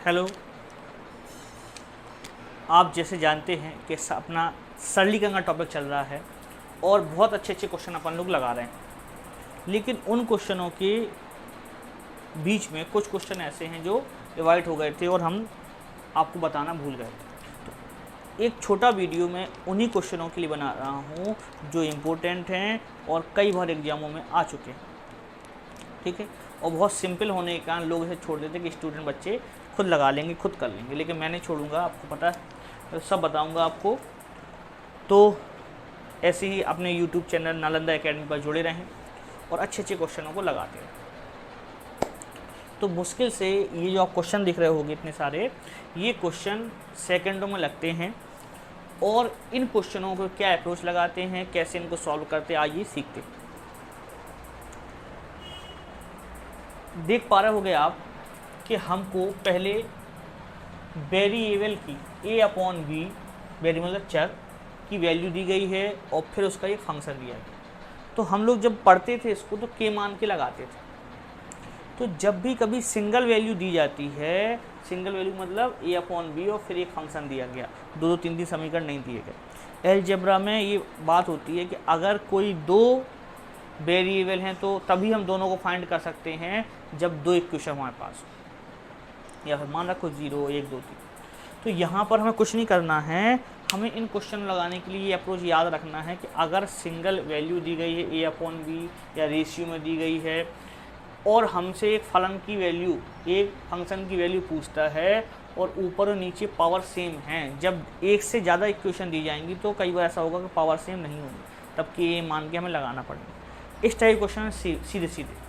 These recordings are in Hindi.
हेलो, आप जैसे जानते हैं कि अपना सरलीकरण का टॉपिक चल रहा है और बहुत अच्छे अच्छे क्वेश्चन अपन लोग लगा रहे हैं, लेकिन उन क्वेश्चनों के बीच में कुछ क्वेश्चन ऐसे हैं जो डिवाइड हो गए थे और हम आपको बताना भूल गए थे। तो एक छोटा वीडियो मैं उन्हीं क्वेश्चनों के लिए बना रहा हूँ जो इम्पोर्टेंट हैं और कई बार एग्जामों में आ चुके हैं, ठीक है। और बहुत सिंपल होने के कारण लोग इसे छोड़ देते कि स्टूडेंट बच्चे खुद लगा लेंगे, खुद कर लेंगे, लेकिन मैं नहीं छोड़ूंगा, आपको पता है, सब बताऊंगा आपको। तो ऐसे ही अपने यूट्यूब चैनल नालंदा एकेडमी पर जुड़े रहें और अच्छे अच्छे क्वेश्चनों को लगाते रहें। तो मुश्किल से ये जो आप क्वेश्चन दिख रहे होंगे इतने सारे, ये क्वेश्चन सेकंडों में लगते हैं और इन क्वेश्चनों को क्या अप्रोच लगाते हैं, कैसे इनको सॉल्व करते हैं, आइए सीखते हैं। देख पा रहे होंगे आप कि हमको पहले वेरिएबल की a अपॉन बी, वेरिएबल मतलब चर की वैल्यू दी गई है और फिर उसका एक फंक्शन दिया गया। तो हम लोग जब पढ़ते थे इसको तो k मान के लगाते थे। तो जब भी कभी सिंगल वैल्यू दी जाती है, सिंगल वैल्यू मतलब a अपॉन बी और फिर एक फंक्शन दिया गया, दो तीन समीकरण नहीं दिए गए। अलजेब्रा में ये बात होती है कि अगर कोई दो वेरिएबल हैं तो तभी हम दोनों को फाइंड कर सकते हैं जब दो इक्वेशन हमारे पास हो, या फिर मान रखो 0 1 2 3। तो यहाँ पर हमें कुछ नहीं करना है, हमें इन क्वेश्चन लगाने के लिए ये अप्रोच याद रखना है कि अगर सिंगल वैल्यू दी गई है a अपॉन बी या रेशियो में दी गई है और हमसे एक फलन की वैल्यू, एक फंक्शन की वैल्यू पूछता है और ऊपर और नीचे पावर सेम हैं, जब एक से ज़्यादा इक्वेशन दी जाएंगी तो कई बार ऐसा होगा कि पावर सेम नहीं होगी, तब कि a मान के हमें लगाना पड़ेगा। इस टाइप क्वेश्चन सीधे सीधे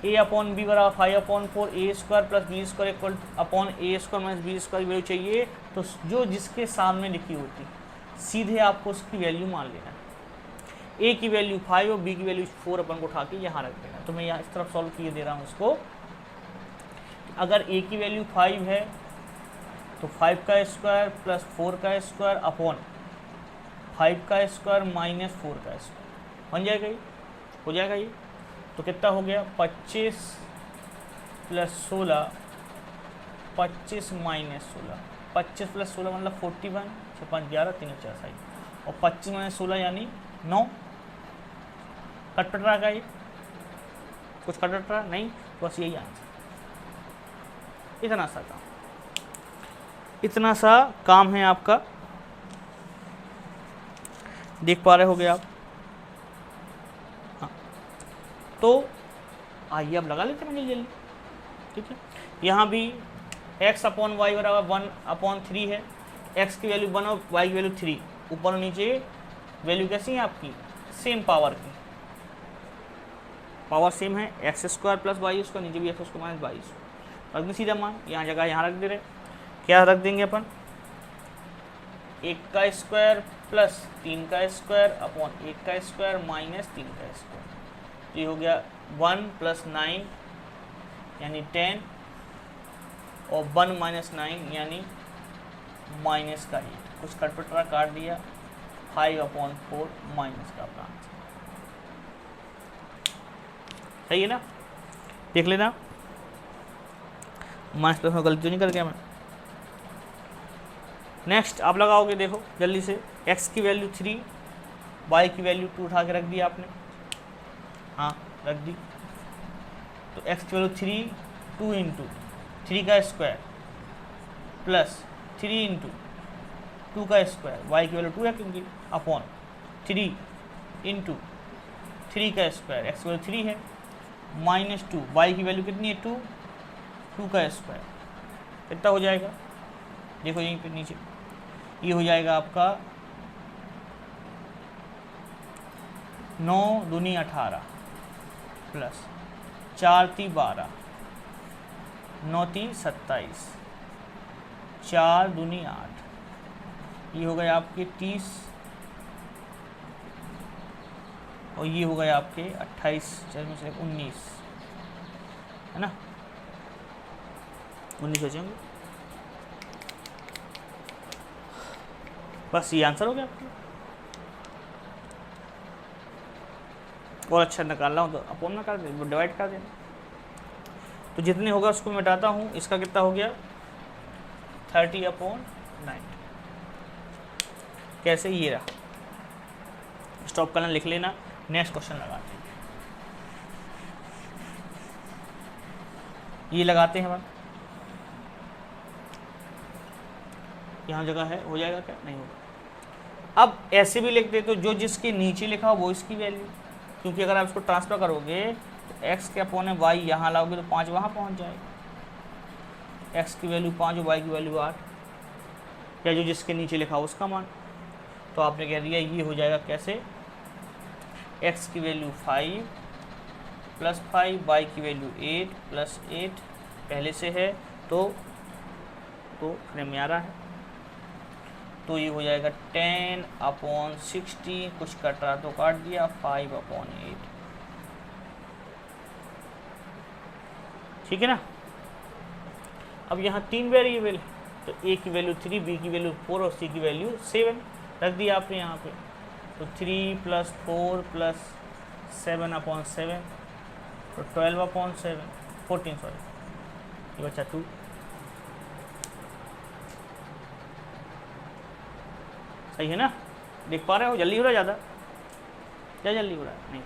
a अपॉन बी बराबर 5 upon 4 a square plus B square equal upon a square minus B square की वैल्यू चाहिए, तो जो जिसके सामने लिखी होती सीधे आपको उसकी वैल्यू मान लेना है। a की वैल्यू 5 और b की वैल्यू 4 अपन को उठा के यहाँ रख देना। तो मैं यहाँ इस तरफ सॉल्व किए दे रहा हूँ उसको। अगर a की वैल्यू 5 है तो 5 का स्क्वायर प्लस 4 का स्क्वायर अपॉन 5 का स्क्वायर माइनस 4 का स्क्वायर बन जाएगा, ये हो जाएगा। ये तो कितना हो गया 25 प्लस 16, 25 माइनस 16, 25 प्लस 16 मतलब 41, 6 5 11 3 4 7 और 25 माइनस 16 यानी 9। कटपट रहा है ये, कुछ कटपट रहा नहीं, बस यही आंसर। इतना सा काम है आपका, देख पा रहे होगे आप। तो आइए अब लगा लेते हैं जल्दी, ठीक है। यहाँ भी x अपॉन वाई बराबर 1 अपॉन 3 है, x की वैल्यू 1 और y की वैल्यू 3, ऊपर और नीचे वैल्यू कैसी है आपकी, सेम पावर की, पावर सेम है, x square plus y square, नीचे भी x square minus y square, रख सीधा मान, यहाँ जगह यहाँ रख दे रहे। क्या रख देंगे अपन, 1 का स्क्वायर प्लस 3 का स्क्वायर अपॉन 1 का स्क्वायर माइनस 3 का स्क्वायर। ये हो गया 1 प्लस 9 यानी 10 और 1 माइनस 9 यानी माइनस का 8, कुछ कटपटरा काट दिया, 5 अपॉन 4 माइनस का अपना आंसर। सही है ना, देख लेना माइनस प्लस में गलती तो नहीं कर गया मैं। नेक्स्ट आप लगाओगे, देखो जल्दी से, x की वैल्यू 3, y की वैल्यू 2 उठा के रख दी आपने, हाँ रख दी। तो x की वैल्यू 3, 2 इंटू 3 का स्क्वायर प्लस 3 इंटू 2 का स्क्वायर, y की वैल्यू 2 है क्योंकि, अपॉन 3 इंटू 3 का स्क्वायर, x की वैल्यू 3 है, माइनस 2, y की वैल्यू कितनी है 2, 2 का स्क्वायर, कितना हो जाएगा, देखो यहीं पे नीचे, ये हो जाएगा आपका 9 दूनी 18 प्लस 4 ती 12, 9 ती 27, 4 दूनी 8, ये हो गए आपके 30 और ये हो गए आपके 28, 19 है ना, 19 बचेंगे। बस ये आंसर हो गया आपका। और अच्छा निकालना हो तो अपोन में कर दे, डिवाइड कर देना। तो जितने होगा उसको मिटाता हूँ, इसका कितना हो गया 30/9। कैसे, ये रहा, स्टॉप करना, लिख लेना, नेक्स्ट क्वेश्चन लगाते हैं। ये लगाते हैं हम, यहाँ जगह है, हो जाएगा क्या, नहीं होगा। अब ऐसे भी लिखते तो जो जिसके नीचे लिखा वो इसकी वैल्यू, क्योंकि अगर आप इसको ट्रांसफर करोगे तो x के अपॉन वाई यहाँ लाओगे तो 5 वहाँ पहुँच जाएगा, x की वैल्यू 5 और y की वैल्यू 8, या जो जिसके नीचे लिखा उसका मान। तो आपने कह दिया ये हो जाएगा कैसे, x की वैल्यू 5 + 5, y की वैल्यू 8 + 8 पहले से है तो फ्रेम में आ रहा है, तो ये हो जाएगा 10/16, कुछ कट रहा तो काट दिया, 5/8। ठीक है ना। अब यहाँ 3 वेरिएबल है, तो a की वैल्यू 3, b की वैल्यू 4 और c की वैल्यू 7 रख दिया आपने यहाँ पे। तो 3 + 4 + 7/7 तो 12/7, 14 सॉरी, ये बचा 2। सही है ना, देख पा रहे हो, जल्दी हो रहा है ज़्यादा, क्या जल्दी हो रहा है, नहीं,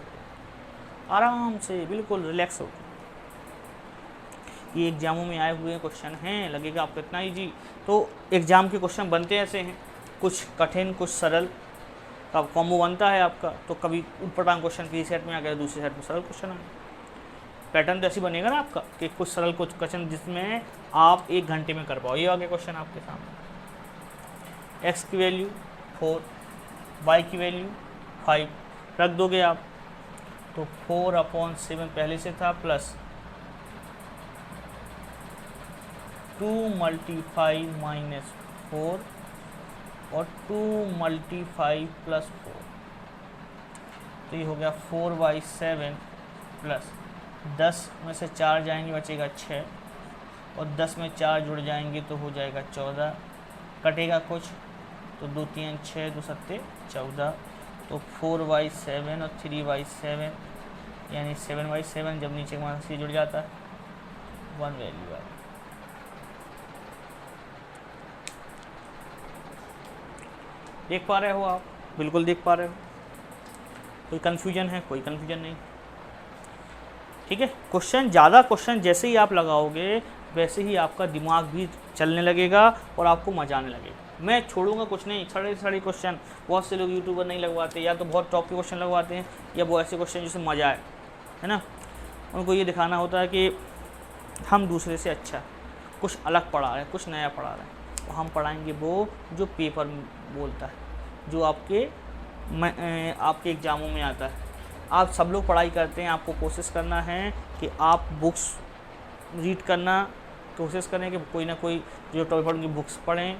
आराम से बिल्कुल रिलैक्स हो। ये एग्जामों में आए हुए क्वेश्चन हैं, लगेगा आपको इतना ईजी। तो एग्जाम के क्वेश्चन बनते ऐसे हैं, कुछ कठिन कुछ सरल, कब कॉम्बो बनता है आपका, तो कभी ऊटपटांग क्वेश्चन किसी सेट में आ गया, दूसरे सेट में सरल क्वेश्चन आ गया। पैटर्न तो ऐसे बनेगा ना आपका कि कुछ सरल कुछ क्वेश्चन जिसमें आप 1 घंटे में कर पाओ। ये आ गया क्वेश्चन आपके सामने, x की वैल्यू 4, y की वैल्यू 5 रख दोगे आप, तो 4/7 पहले से था, प्लस 2 × 5 - 4 और 2 × 5 + 4, तो ये हो गया 4/7 प्लस 10 में से 4 जाएंगे बचेगा 6, और 10 में 4 जुड़ जाएंगे तो हो जाएगा 14, कटेगा कुछ तो 2 3 6 2 7 14, तो 4/7 और 3/7 यानी 7/7, जब नीचे का मान से जुड़ जाता है 1 वैल्यू है। देख पा रहे हो आप, बिल्कुल देख पा रहे हो, कोई कन्फ्यूजन है, कोई कन्फ्यूजन नहीं। ठीक है, क्वेश्चन ज़्यादा क्वेश्चन जैसे ही आप लगाओगे वैसे ही आपका दिमाग भी चलने लगेगा और आपको मजा आने लगेगा। मैं छोड़ूंगा कुछ नहीं, सारे क्वेश्चन, बहुत से लोग यूट्यूबर नहीं लगवाते, या तो बहुत टॉप के क्वेश्चन लगवाते हैं, या वो ऐसे क्वेश्चन जिसमें मज़ा आए, है ना। उनको ये दिखाना होता है कि हम दूसरे से अच्छा कुछ अलग पढ़ा रहे हैं, कुछ नया पढ़ा रहे हैं। तो हम पढ़ाएंगे वो जो पेपर बोलता है, जो आपके एग्ज़ामों में आता है। आप सब लोग पढ़ाई करते हैं, आपको कोशिश करना है कि आप बुक्स रीड करना कोशिश करें, कि कोई ना कोई जो टॉपिक की बुक्स पढ़ें।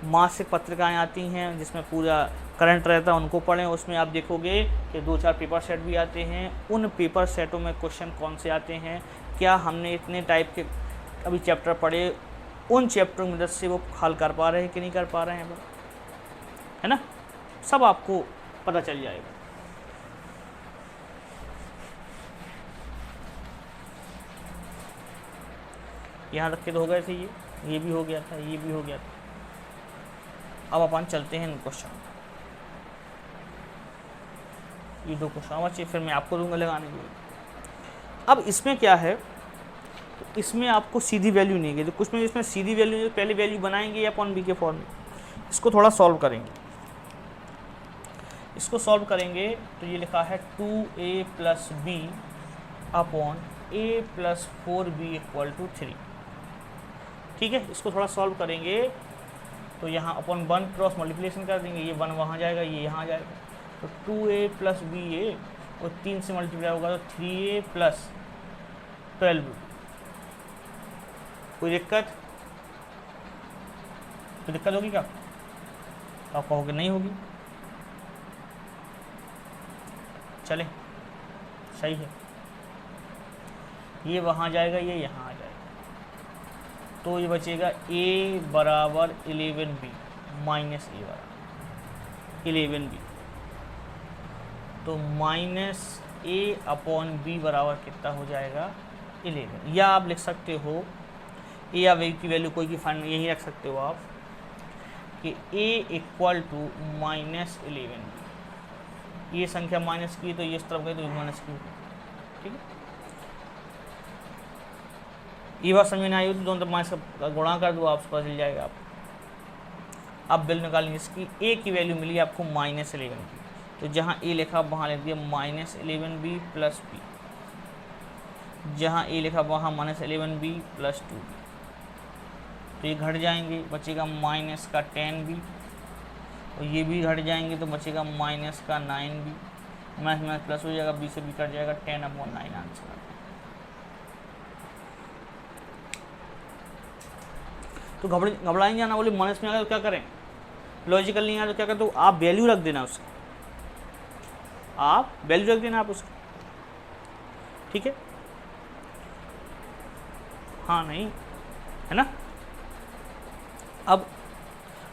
मासिक पत्रिकाएं आती हैं जिसमें पूरा करंट रहता है, उनको पढ़ें। उसमें आप देखोगे कि 2-4 पेपर सेट भी आते हैं, उन पेपर सेटों में क्वेश्चन कौन से आते हैं, क्या हमने इतने टाइप के अभी चैप्टर पढ़े, उन चैप्टरों की मदद से वो हल कर पा रहे हैं कि नहीं कर पा रहे हैं, है ना, सब आपको पता चल जाएगा। यहाँ रख के तो हो गए थे, ये भी हो गया था, ये भी हो गया था। अब अपन चलते हैं इन क्वेश्चन, ये 2 क्वेश्चन बचे, फिर मैं आपको दूंगा लगाने के लिए। अब इसमें क्या है, तो इसमें आपको सीधी वैल्यू नहीं है, तो कुछ में इसमें सीधी वैल्यू, पहले वैल्यू बनाएंगे अपॉन बी के फॉर्म में, इसको थोड़ा सॉल्व करेंगे। इसको सॉल्व करेंगे तो ये लिखा है 2a + b upon a + 4b = 3। ठीक है, इसको थोड़ा सॉल्व करेंगे तो यहाँ अपन 1 क्रॉस मल्टीप्लिकेशन कर देंगे, ये 1 वहाँ जाएगा, ये यहाँ जाएगा, तो 2a + ba और 3 से मल्टीप्लाई होगा तो 3a + 12। कोई दिक्कत? तो दिक्कत होगी क्या? आप कहोगे नहीं होगी, चले सही है। ये वहाँ जाएगा, ये यहाँ आ जाएगा, तो ये बचेगा a बराबर 11b माइनस a बराबर 11b, तो -a/b बराबर कितना हो जाएगा 11, या आप लिख सकते हो ए या बी की वैल्यू कोई की फाइंड यही रख सकते हो आप कि ए इक्वल टू -11, ये संख्या माइनस की है तो ये इस तरफ गई तो माइनस की, ठीक है। ये बात समझ में आई हो तो दोनों तरफ माइनस का गुणा कर दो, आपको पता चल जाएगा। आप अब वैल्यू निकालेंगे इसकी, ए की वैल्यू मिली आपको -11 की, तो जहाँ ए लिखा वहाँ लिख दिया -11b प्लस बी, जहाँ ए लिखा वहाँ -11b प्लस 2b, तो ये घट जाएंगे, बचेगा माइनस का 10b, और ये भी घट जाएंगे तो बचेगा माइनस का 9b, माइनस माइनस प्लस हो जाएगा, बी से भी कट जाएगा, 10/9 आंसर। तो घबराएंगे ना, बोले माइनस में आ गया तो क्या करें, लॉजिकल नहीं आ तो क्या करें, तो आप वैल्यू रख देना उसकी, आप वैल्यू रख देना आप उसकी, ठीक है, हाँ नहीं है ना। अब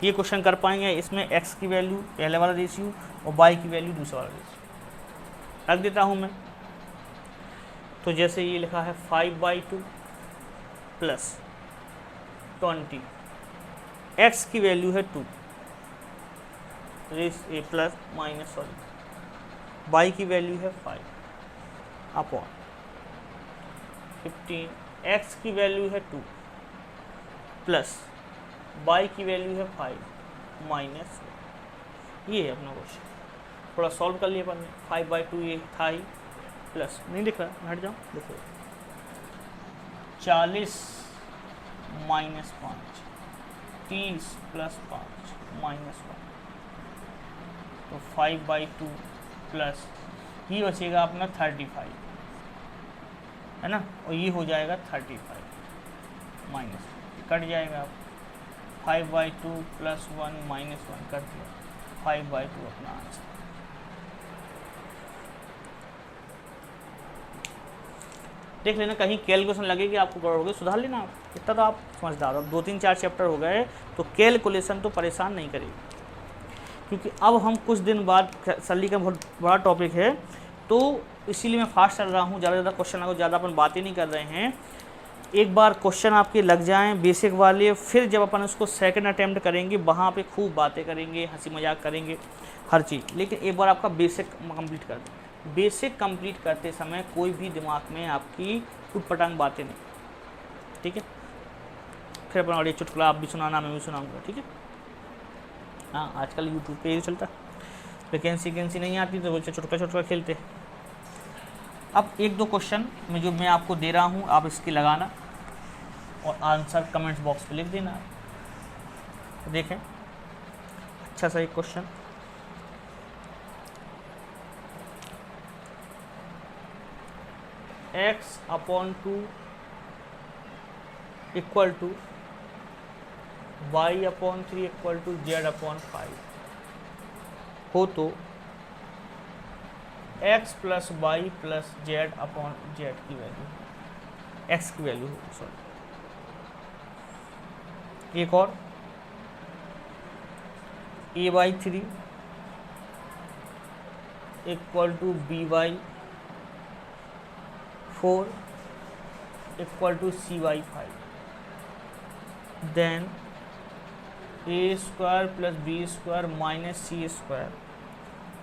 ये क्वेश्चन कर पाएंगे, इसमें x की वैल्यू पहले वाला रेशियो और y की वैल्यू दूसरा वाला रेशियो रख देता हूँ मैं। तो जैसे ये लिखा है 5/2 प्लस 20, x की वैल्यू है 2 प्लस माइनस y की वैल्यू है 5 अपॉन 15, x की वैल्यू है 2 प्लस y की वैल्यू है 5 माइनस, ये है अपना क्वेश्चन। थोड़ा सॉल्व कर लिया अपन ने, 5/2 ये था ही, प्लस नहीं दिख रहा, हट जाओ, देखो 40 माइनस 5, 30 प्लस 5 माइनस 1, तो 5/2 प्लस ये बचेगा अपना 35, है ना, और ये हो जाएगा 35 माइनस, कट जाएगा, आप 5/2 प्लस 1 माइनस 1 कर दिया, 5/2 अपना आंसर। देख लेना कहीं कैलकुलेशन लगेगी आपको गड़बड़ होगी, सुधार लेना आप, इतना तो आप समझदार हो। 2-3-4 चैप्टर हो गए तो कैलकुलेशन तो परेशान नहीं करेगी, क्योंकि अब हम कुछ दिन बाद सैलरी का बहुत बड़ा टॉपिक है, तो इसीलिए मैं फास्ट चल रहा हूँ, ज़्यादा क्वेश्चन आगे, ज़्यादा अपन बातें नहीं कर रहे हैं। एक बार क्वेश्चन आपके लग जाएं बेसिक वाले, फिर जब अपन उसको सेकंड अटेम्प्ट करेंगे वहाँ पे खूब बातें करेंगे, हंसी मजाक करेंगे, हर चीज़, लेकिन एक बार आपका बेसिक कंप्लीट कर दें। बेसिक कंप्लीट करते समय कोई भी दिमाग में आपकी उटपटांग बातें नहीं, ठीक है। फिर अपन और ये चुटकुला आप भी सुनाना, मैं भी सुनाऊँगा, ठीक है। हाँ, आजकल यूट्यूब पे ही चलता, वैकेंसी नहीं आती तो बच्चे चुटकुला खेलते। अब 1-2 क्वेश्चन में जो मैं आपको दे रहा हूँ आप इसकी लगाना और आंसर कमेंट्स बॉक्स पे लिख देना। तो देखें अच्छा सा एक question, x/2 equal to y/3 equal to z/5 हो तो x plus y plus z upon z की वैल्यू, x की वैल्यू होगी, सॉरी। एक और a/3 equal to b/4 equal to c/5, then a² plus b² minus c²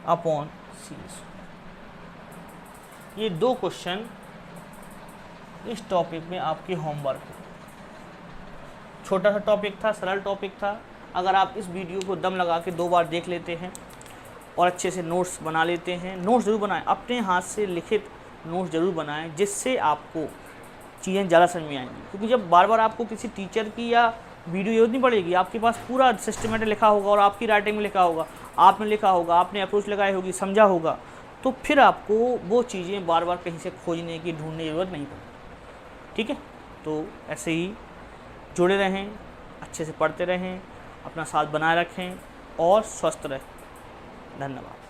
upon c²। ये 2 क्वेश्चन इस टॉपिक में आपके होमवर्क है। छोटा सा टॉपिक था, सरल टॉपिक था। अगर आप इस वीडियो को दम लगा के 2 बार देख लेते हैं और अच्छे से नोट्स बना लेते हैं, नोट्स ज़रूर बनाएं, अपने हाथ से लिखित नोट्स ज़रूर बनाएं, जिससे आपको चीज़ें ज़्यादा समझ में आएंगी। क्योंकि जब बार बार आपको किसी टीचर की या वीडियो यूज़ नहीं पड़ेगी, आपके पास पूरा सिस्टमेटिक लिखा होगा और आपकी राइटिंग में लिखा होगा, आपने लिखा होगा, आपने अप्रोच लगाई होगी, समझा होगा, तो फिर आपको वो चीज़ें बार बार कहीं से खोजने की, ढूंढने की ज़रूरत नहीं पड़ेगी, ठीक है। तो ऐसे ही जुड़े रहें, अच्छे से पढ़ते रहें, अपना साथ बनाए रखें और स्वस्थ रहें। धन्यवाद।